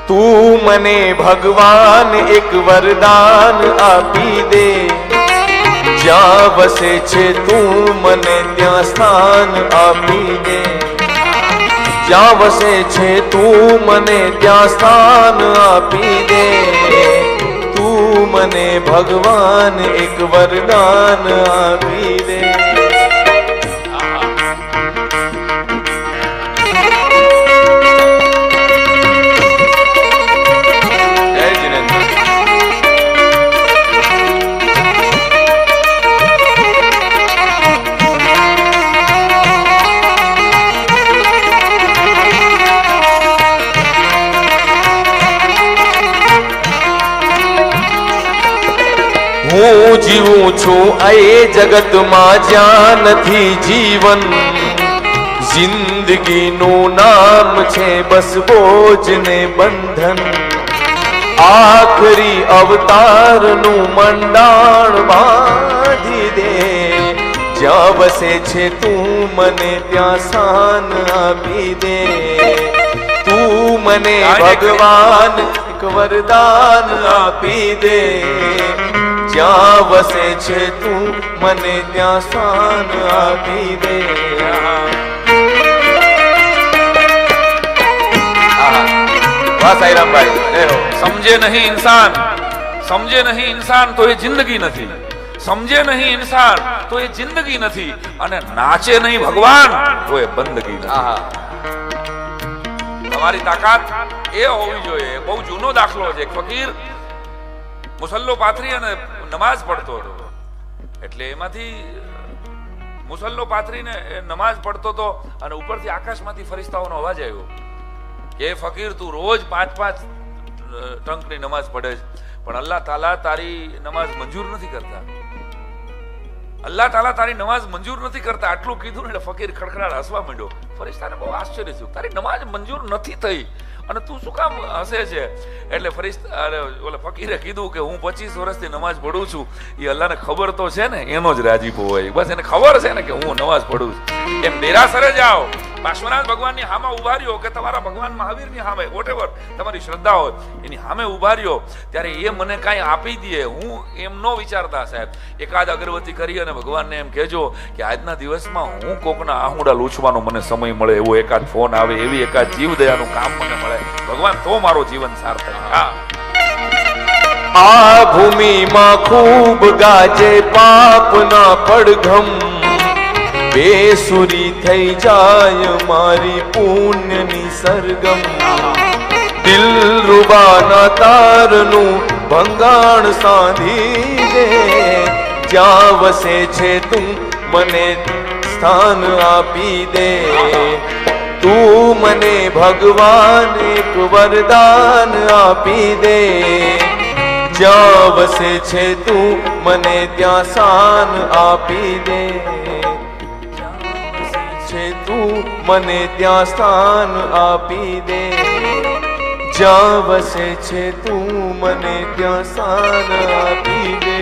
તું મને ભગવાન એક વરદાન આપી દે, જ્યાં વસે છે તું મને ત્યાં સ્થાન આપી દે, જ્યાં વસે છે તું મને ત્યાં સ્થાન આપી દે, તું મને ભગવાન એક વરદાન આપી દે। હું જીવું છું એ જગતમાં જ્યાં નથી જીવન, જિંદગીનું નામ છે બસ બોજ ને બંધન, આખરી અવતારનું મંડાણ બાંધી દે, જ્યાં વસે છે તું મને ત્યાં સ્થાન આપી દે, તું મને ભગવાન એક વરદાન આપી દે, જ્યાં વસે છે તું મને ત્યાં સ્થાન આપી દે। વાહ સાઈરામભાઈ, સમજે નહીં ઇન્સાન, સમજે નહીં ઇન્સાન તો એ જિંદગી નથી, સમજે નહીં ઇન્સાન તો એ જિંદગી નથી, અને નાચે નહીં ભગવાન તો એ બંદગી નથી। તમારી તાકાત એ હોવી જોઈએ। બહુ જૂનો દાખલો છે। એક ફકીર મુસલ્લો પાથરી અને નમાઝ પડતો હતો, એટલે એમાંથી મુસલ્લો પાથરીને નમાઝ પડતો હતો અને ઉપરથી આકાશમાંથી ફરિશ્તાઓનો અવાજ આવ્યો કે ફકીર તું રોજ 5-5 ટંકની નમાઝ પડે છે, પણ અલ્લાહ તાલા તારી નમાઝ મંજૂર નથી કરતા, અલ્લાહ તાલા તારી નમાઝ મંજૂર નથી કરતા। આટલું કીધું એટલે ફકીર ખડખડાટ હસવા માંડ્યો। ફરિશ્તાને બહુ આશ્ચર્ય થયું, તારી નમાઝ મંજૂર નથી થઈ અને તું શું કામ હસે છે? એટલે ઓલા ફકીરે કીધું કે હું 25 વર્ષથી નમાઝ પડું છું, એ અલ્લાહને ખબર તો છે ને, એનો જ રાજીપો હોય, બસ એને ખબર છે ને કે હું નમાઝ પડું છું। એમ દેરાસરે જાઓ, પાર્શ્વનાથ ભગવાનની સામે ઉભા રહ્યો કે તમારા ભગવાન મહાવીરની સામે, વોટેવર તમારી શ્રદ્ધા હોય એની સામે ઉભા રહ્યો, ત્યારે એ મને કાંઈ આપી દે, હું એમ ન વિચારતા સાહેબ, એકાદ અગરબત્તી કરી અને ભગવાનને એમ કહેજો કે આજના દિવસમાં હું કોકના આહુડા લૂછવાનો મને સમય મળે, એવો એકાદ ફોન આવે, એવી એકાદ જીવદયાનું કામ મને મળે, ભગવાન તો મારો જીવન સાર્થક। હા, આ ભૂમિમાં ખૂબ ગાજે પાપના પડઘમ, બેસુરી થઈ જાય મારી પુણ્યની સરગમ, દિલરુબાના તારનું ભંગાણ સાંધી દે, જ્યાં વસે છે તું મને સ્થાન આપી દે, તું મને ભગવાન એક વરદાન આપી દે, જ્યાં વસે છે તું મને ત્યાં સ્થાન આપી દે, તું મને ત્યાં સ્થાન આપી દે, જ્યાં વસે છે તું મને ત્યાં સ્થાન આપી દે।